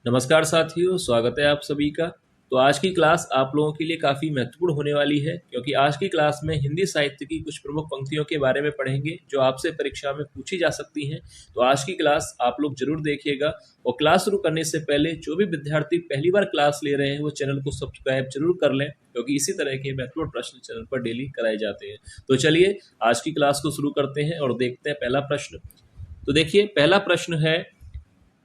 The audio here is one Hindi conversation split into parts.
नमस्कार साथियों, स्वागत है आप सभी का। तो आज की क्लास आप लोगों के लिए काफ़ी महत्वपूर्ण होने वाली है, क्योंकि आज की क्लास में हिंदी साहित्य की कुछ प्रमुख पंक्तियों के बारे में पढ़ेंगे जो आपसे परीक्षा में पूछी जा सकती हैं। तो आज की क्लास आप लोग जरूर देखिएगा। और क्लास शुरू करने से पहले जो भी विद्यार्थी पहली बार क्लास ले रहे हैं वो चैनल को सब्सक्राइब जरूर कर लें, क्योंकि इसी तरह के महत्वपूर्ण प्रश्न चैनल पर डेली कराए जाते हैं। तो चलिए आज की क्लास को शुरू करते हैं और देखते हैं पहला प्रश्न। तो देखिए, पहला प्रश्न है,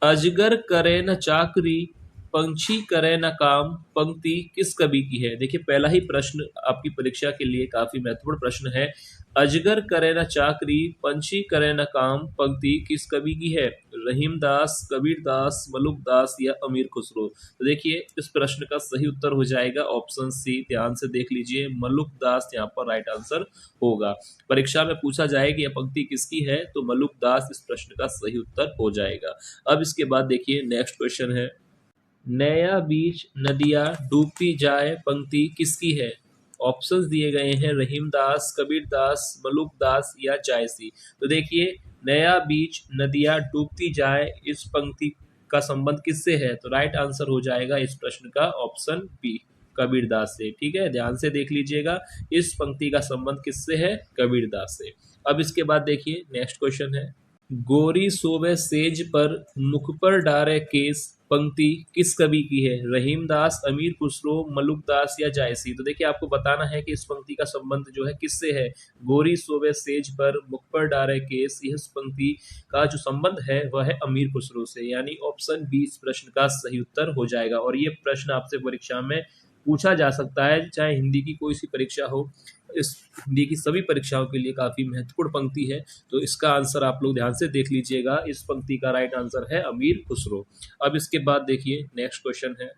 अजगर करे न चाकरी, पंछी करे न काम, पंक्ति किस कवि की है। देखिए, पहला ही प्रश्न आपकी परीक्षा के लिए काफी महत्वपूर्ण प्रश्न है। अजगर करे न चाकरी, पंछी करे न काम, पंक्ति किस कवि की है। रहीमदास, कबीरदास, मलुकदास या अमीर खुसरो। तो देखिए, इस प्रश्न का सही उत्तर हो जाएगा ऑप्शन सी। ध्यान से देख लीजिए, मलुकदास यहाँ पर राइट आंसर होगा। परीक्षा में पूछा जाए कि यह पंक्ति किसकी है, तो मलुकदास इस प्रश्न का सही उत्तर हो जाएगा। अब इसके बाद देखिए नेक्स्ट क्वेश्चन है, नया बीच नदिया डूबती जाए, पंक्ति किसकी है। ऑप्शंस दिए गए हैं, रहीमदास, कबीरदास, मलुकदास या जायसी। तो देखिए, नया बीच नदिया डूबती जाए, इस पंक्ति का संबंध किससे है। तो राइट आंसर हो जाएगा इस प्रश्न का ऑप्शन बी, कबीरदास से। ठीक है, ध्यान से देख लीजिएगा, इस पंक्ति का संबंध किससे है, कबीरदास से। अब इसके बाद देखिए नेक्स्ट क्वेश्चन है, गोरी सोवे सेज पर, मुख पर डारे केस, पंक्ति किस कवि की है। रहीमदास, अमीर खुसरो, मलुकदास या जायसी। तो देखिए, आपको बताना है कि इस पंक्ति का संबंध जो है किससे है। गोरी सोवे सेज पर, मुख पर डारे केस, इस पंक्ति का जो संबंध है वह है अमीर खुसरो से, यानी ऑप्शन बी इस प्रश्न का सही उत्तर हो जाएगा। और ये प्रश्न आपसे परीक्षा में पूछा जा सकता है, चाहे हिंदी की कोई सी परीक्षा हो। इस हिंदी की सभी परीक्षाओं के लिए काफी महत्वपूर्ण पंक्ति है, तो इसका आंसर आप लोग ध्यान से देख लीजिएगा। इस पंक्ति का राइट आंसर है अमीर खुसरो। अब इसके बाद देखिए नेक्स्ट क्वेश्चन है,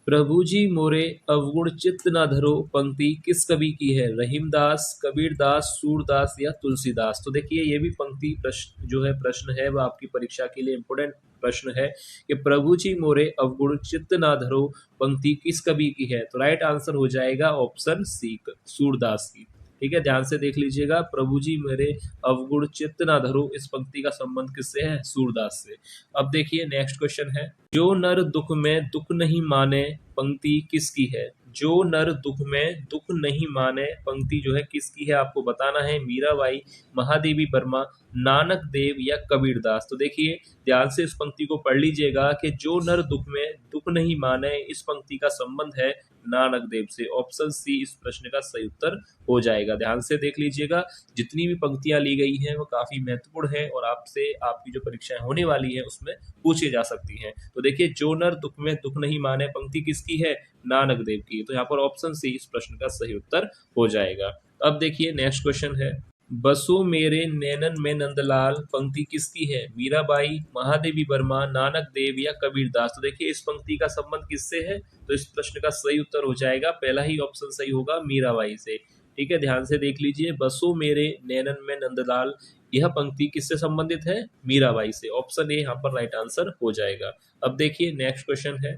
प्रभु जी मोरे अवगुण चित्त न धरो, पंक्ति किस कवि की है। रहीमदास, कबीरदास, सूरदास या तुलसीदास। तो देखिए, ये भी पंक्ति प्रश्न जो है प्रश्न है वह आपकी परीक्षा के लिए इंपोर्टेंट प्रश्न है कि प्रभु जी मोरे अवगुण चित्त न धरो, पंक्ति किस कवि की है। तो राइट आंसर हो जाएगा ऑप्शन सी, सूरदास की। ठीक है, ध्यान से देख लीजिएगा, प्रभु जी मेरे अवगुण चित्त ना धरो, इस पंक्ति का संबंध किससे है, सूरदास से। अब देखिए नेक्स्ट क्वेश्चन है, जो नर दुख में दुख नहीं माने, पंक्ति किसकी है। जो नर दुख में दुख नहीं माने, पंक्ति जो है किसकी है, आपको बताना है। मीराबाई, महादेवी वर्मा, नानक देव या कबीरदास। तो देखिए, ध्यान से इस पंक्ति को पढ़ लीजिएगा कि जो नर दुख में दुख नहीं माने, इस पंक्ति का संबंध है नानक देव से। ऑप्शन सी इस प्रश्न का सही उत्तर हो जाएगा। ध्यान से देख लीजिएगा, जितनी भी पंक्तियां ली गई हैं वो काफी महत्वपूर्ण है और आपसे आपकी जो परीक्षाएं होने वाली है उसमें पूछी जा सकती हैं। तो देखिए, जो नर दुख में दुख नहीं माने, पंक्ति किसकी है, नानक देव की। तो यहाँ पर ऑप्शन सी इस प्रश्न का सही उत्तर हो जाएगा। अब देखिए नेक्स्ट क्वेश्चन है, बसो मेरे नैनन में नंदलाल, पंक्ति किसकी है। मीराबाई, महादेवी वर्मा, नानक देव या कबीरदास। तो देखिए, इस पंक्ति का संबंध किससे है, तो इस प्रश्न का सही उत्तर हो जाएगा, पहला ही ऑप्शन सही होगा, मीराबाई से। ठीक है, ध्यान से देख लीजिए, बसो मेरे नैनन में नंदलाल, यह पंक्ति किससे संबंधित है, मीराबाई से। ऑप्शन ए यहाँ पर राइट आंसर हो जाएगा। अब देखिए नेक्स्ट क्वेश्चन है,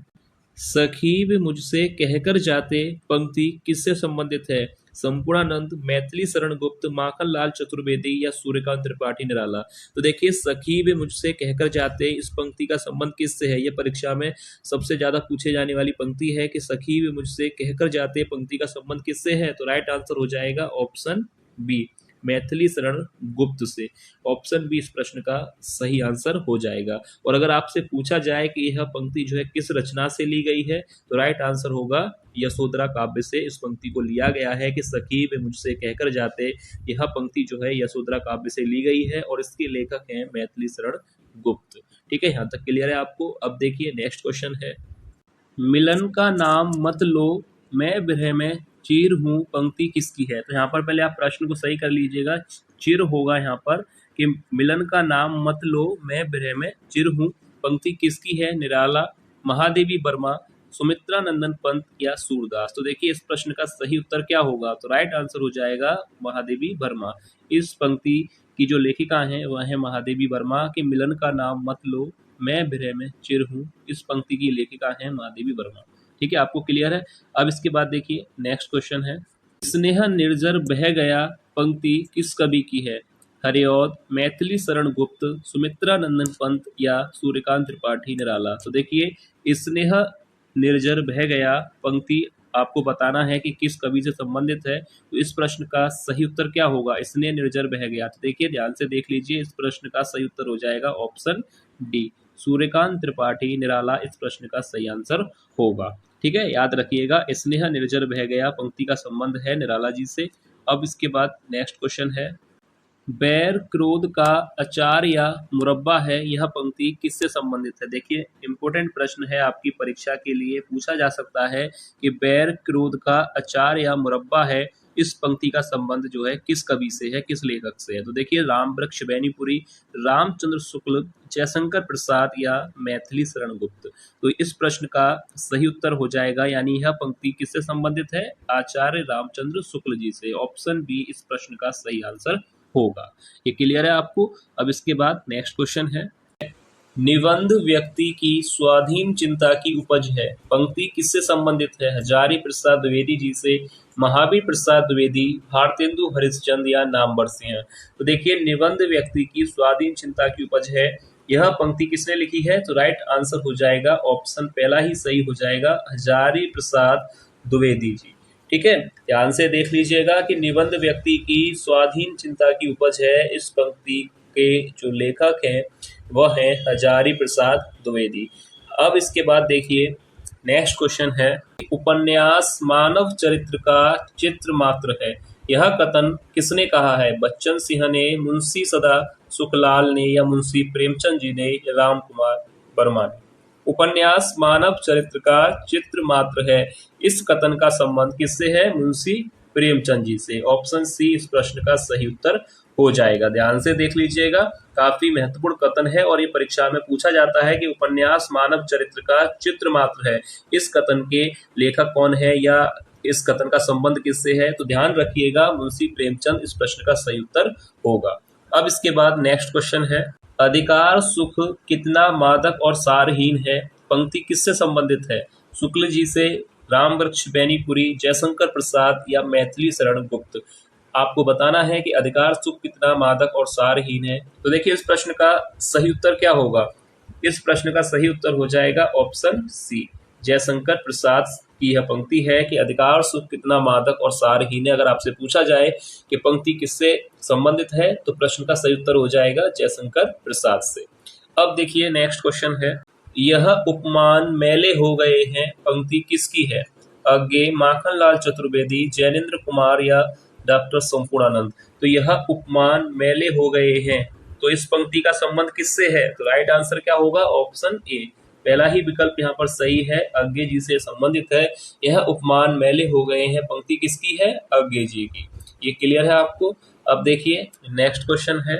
सखीब मुझसे कहकर जाते, पंक्ति किससे संबंधित है। संपूर्णानंद, मैथिली शरण गुप्त, माखन लाल चतुर्वेदी या सूर्यकांत त्रिपाठी निराला। तो देखिए, सखीब मुझसे कहकर जाते, इस पंक्ति का संबंध किससे है। यह परीक्षा में सबसे ज्यादा पूछे जाने वाली पंक्ति है कि सखीब मुझसे कहकर जाते, पंक्ति का संबंध किससे है। तो राइट आंसर हो जाएगा ऑप्शन बी, मैथिली शरण गुप्त से। ऑप्शन बी इस प्रश्न का सही आंसर हो जाएगा। और अगर आपसे पूछा जाए कि यह पंक्ति जो है किस रचना से ली गई है, तो राइट आंसर होगा यशोधरा काव्य से इस पंक्ति को लिया गया है कि सखी वे मुझसे कहकर जाते। यह पंक्ति जो है यशोधरा काव्य से ली गई है और इसके लेखक हैं मैथिली शरण गुप्त। ठीक है, यहाँ तक क्लियर है आपको। अब देखिए नेक्स्ट क्वेश्चन है, मिलन का नाम मत लो, मैं विरह में चिर हूँ, पंक्ति किसकी है। तो यहाँ पर पहले आप प्रश्न को सही कर लीजिएगा, चिर होगा यहाँ पर कि मिलन का नाम मत लो, मैं विरह में चिर हूँ, पंक्ति किसकी है। निराला, महादेवी वर्मा, सुमित्रा नंदन पंत या सूरदास। तो देखिए, इस प्रश्न का सही उत्तर क्या होगा, तो राइट आंसर हो जाएगा महादेवी वर्मा। इस पंक्ति की जो लेखिका हैं वह है महादेवी वर्मा कि मिलन का नाम मत लो, मैं विरह में चिर हूँ, इस पंक्ति की लेखिका है महादेवी वर्मा। ठीक है, आपको क्लियर है। अब इसके बाद देखिए नेक्स्ट क्वेश्चन है, स्नेह निर्जर बह गया, पंक्ति किस कवि की है। हरिऔध, मैथिली शरण गुप्त, सुमित्रा नंदन पंत या सूर्यकांत त्रिपाठी निराला। तो देखिए स्नेह निर्जर बह गया पंक्ति आपको बताना है कि किस कवि से संबंधित है। तो इस प्रश्न का सही उत्तर क्या होगा? स्नेह निर्जर बह गया। तो देखिए ध्यान से देख लीजिए, इस प्रश्न का सही उत्तर हो जाएगा ऑप्शन डी, सूर्यकांत त्रिपाठी निराला इस प्रश्न का सही आंसर होगा। ठीक है, याद रखिएगा, स्नेह निर्जर बह गया पंक्ति का संबंध है निराला जी से। अब इसके बाद नेक्स्ट क्वेश्चन है, बैर क्रोध का अचार या मुरब्बा है, यह पंक्ति किससे संबंधित है? देखिए इंपॉर्टेंट प्रश्न है, आपकी परीक्षा के लिए पूछा जा सकता है कि बैर क्रोध का अचार या मुरब्बा है, इस पंक्ति का संबंध जो है किस कवि से है, किस लेखक से है? तो देखिए राम वृक्ष बैनीपुरी, रामचंद्र शुक्ल, जयशंकर प्रसाद या मैथिली शरण गुप्त। तो इस प्रश्न का सही उत्तर हो जाएगा, यानी यह पंक्ति किससे संबंधित है? आचार्य रामचंद्र शुक्ल जी से। ऑप्शन बी इस प्रश्न का सही आंसर होगा। ये क्लियर है आपको? अब इसके बाद नेक्स्ट क्वेश्चन है, निबंध व्यक्ति की स्वाधीन चिंता की उपज है, पंक्ति किससे संबंधित है? हजारी प्रसाद द्विवेदी जी से, महावीर प्रसाद द्विवेदी, भारतेंदु हरिश्चंद्र या नामवर सिंह। तो देखिए निबंध व्यक्ति की स्वाधीन चिंता की उपज है, यह पंक्ति किसने लिखी है? तो राइट आंसर हो जाएगा ऑप्शन पहला ही सही हो जाएगा, हजारी प्रसाद द्विवेदी जी। ठीक है, ध्यान से देख लीजिएगा कि निबंध व्यक्ति की स्वाधीन चिंता की उपज है, इस पंक्ति के जो लेखक हैं वह है हजारी प्रसाद द्विवेदी। अब इसके बाद देखिए नेक्स्ट क्वेश्चन है, उपन्यास मानव चरित्र का चित्र मात्र है, यह कथन किसने कहा है? बच्चन सिंह ने, मुंशी सदा सुखलाल ने या मुंशी प्रेमचंद जी ने या राम कुमार वर्मा ने? उपन्यास मानव चरित्र का चित्र मात्र है, इस कथन का संबंध किससे है? मुंशी प्रेमचंद जी से। ऑप्शन सी इस प्रश्न का सही उत्तर हो जाएगा। ध्यान से देख लीजिएगा, काफी महत्वपूर्ण कथन है और ये परीक्षा में पूछा जाता है कि उपन्यास मानव चरित्र का चित्र मात्र है, इस कथन के लेखक कौन है या इस कथन का संबंध किससे है? तो ध्यान रखिएगा, मुंशी प्रेमचंद इस प्रश्न का सही उत्तर होगा। अब इसके बाद नेक्स्ट क्वेश्चन है, अधिकार सुख कितना मादक और सारहीन है, पंक्ति किससे संबंधित है? शुक्ल जी से, रामवृक्ष बैनीपुरी, जयशंकर प्रसाद या मैथिली शरण गुप्त। आपको बताना है कि अधिकार सुख कितना मादक और सारहीन है। तो देखिए इस प्रश्न का सही उत्तर क्या होगा? इस प्रश्न का सही उत्तर हो जाएगा ऑप्शन सी, जयशंकर प्रसाद की यह पंक्ति है कि अधिकार सुख कितना मादक और सारहीन है। अगर आपसे पूछा जाए कि पंक्ति किससे संबंधित है तो प्रश्न का सही उत्तर हो जाएगा जयशंकर प्रसाद से। अब देखिए नेक्स्ट क्वेश्चन है, यह उपमान मैले हो गए हैं, पंक्ति किसकी है? अज्ञे, माखनलाल चतुर्वेदी, जैनेन्द्र कुमार या डॉक्टर संपूर्णानंद। तो यह उपमान मैले हो गए हैं, तो इस पंक्ति का संबंध किससे है? तो राइट आंसर क्या होगा? ऑप्शन ए, पहला ही विकल्प यहाँ पर सही है, अज्ञे जी से संबंधित है। यह उपमान मैले हो गए हैं पंक्ति किसकी है? अज्ञे जी की। ये क्लियर है आपको? अब देखिए नेक्स्ट क्वेश्चन है,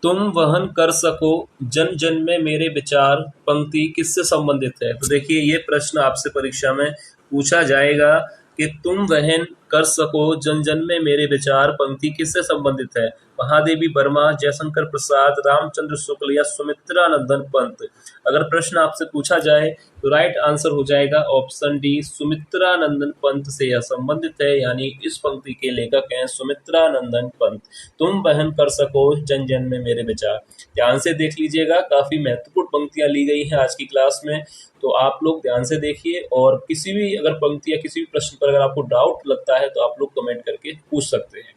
तुम वहन कर सको जन जन में मेरे विचार, पंक्ति किससे संबंधित है? तो देखिए ये प्रश्न आपसे परीक्षा में पूछा जाएगा कि तुम वहन कर सको जन जन में मेरे विचार, पंक्ति किससे संबंधित है? महादेवी वर्मा, जयशंकर प्रसाद, रामचंद्र शुक्ल या सुमित्रा नंदन पंत। अगर प्रश्न आपसे पूछा जाए तो राइट आंसर हो जाएगा ऑप्शन डी, सुमित्रा नंदन पंत से यह संबंधित है, यानी इस पंक्ति के लेखक हैं सुमित्रा नंदन पंत। तुम वहन कर सको जन जन में मेरे विचार। ध्यान से देख लीजिएगा, काफी महत्वपूर्ण पंक्तियां ली गई हैं आज की क्लास में, तो आप लोग ध्यान से देखिए और किसी भी अगर पंक्ति या किसी भी प्रश्न पर अगर आपको डाउट लगता है तो आप लोग कमेंट करके पूछ सकते हैं।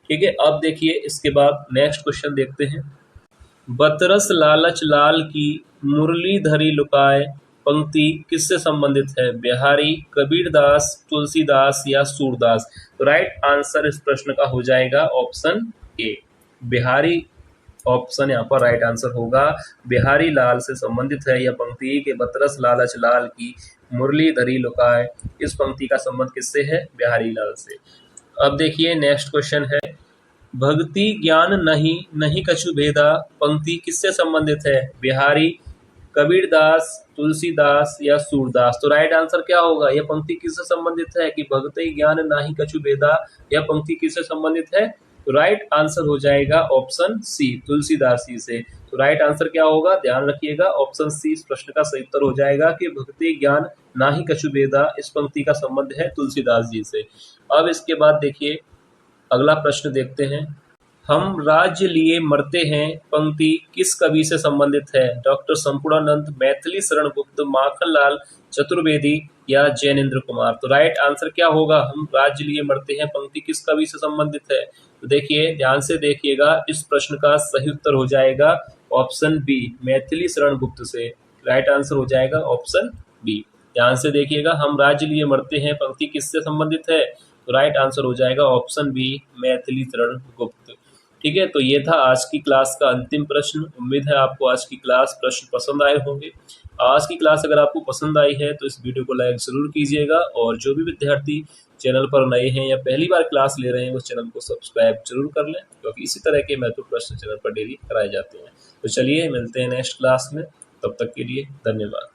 ठीक है, अब देखिए इसके बाद नेक्स्ट क्वेश्चन देखते हैं, बतरस लालच लाल की मुरली धरी लुकाए, पंक्ति किससे संबंधित है? बिहारी, कबीरदास, तुलसीदास या सूरदास। तो राइट आंसर इस प्रश्न का हो जाएगा ऑप्शन ए, बिहारी। ऑप्शन यहाँ पर राइट आंसर होगा, बिहारी लाल से संबंधित है यह पंक्ति के बतरस लालच लाल की मुरली धरी लुकाए, इस पंक्ति का संबंध किससे है? बिहारी लाल से। अब देखिए नेक्स्ट क्वेश्चन है, भक्ति ज्ञान नहीं नहीं कछु भेदा, पंक्ति किससे संबंधित है? बिहारी, कबीरदास, तुलसीदास या सूरदास। तो राइट आंसर क्या होगा? यह पंक्ति किससे संबंधित है कि भक्ति ज्ञान नाही कछु भेदा, यह पंक्ति किससे संबंधित है? तो राइट आंसर हो जाएगा ऑप्शन सी, तुलसीदास जी से। तो राइट आंसर क्या होगा? ध्यान रखिएगा, ऑप्शन सी इस प्रश्न का सही उत्तर हो जाएगा कि भक्ति ज्ञान नाही कछु भेदा, इस पंक्ति का संबंध है तुलसीदास जी से। अब इसके बाद देखिए अगला प्रश्न देखते हैं, हम राज्य लिए मरते हैं पंक्ति किस कवि से संबंधित है? डॉक्टर संपूर्णानंद, मैथिली शरण गुप्त, माखनलाल चतुर्वेदी या जैनेन्द्र कुमार। तो राइट आंसर क्या होगा? हम राज्य लिए मरते हैं पंक्ति किस कवि से संबंधित है? तो देखिए, ध्यान से देखिएगा, इस प्रश्न का सही उत्तर हो जाएगा ऑप्शन बी, मैथिली शरण गुप्त से। राइट आंसर हो जाएगा ऑप्शन बी। ध्यान से देखिएगा, हम राज्य लिए मरते हैं पंक्ति किससे संबंधित है? तो राइट आंसर हो जाएगा ऑप्शन बी, मैथिली शरण गुप्त। ठीक है, तो ये था आज की क्लास का अंतिम प्रश्न। उम्मीद है आपको आज की क्लास प्रश्न पसंद आए होंगे। आज की क्लास अगर आपको पसंद आई है तो इस वीडियो को लाइक जरूर कीजिएगा, और जो भी विद्यार्थी चैनल पर नए हैं या पहली बार क्लास ले रहे हैं उस चैनल को सब्सक्राइब जरूर कर लें, क्योंकि इसी तरह के महत्वपूर्ण प्रश्न चैनल पर डेली कराए जाते हैं। तो चलिए मिलते हैं नेक्स्ट क्लास में, तब तक के लिए धन्यवाद।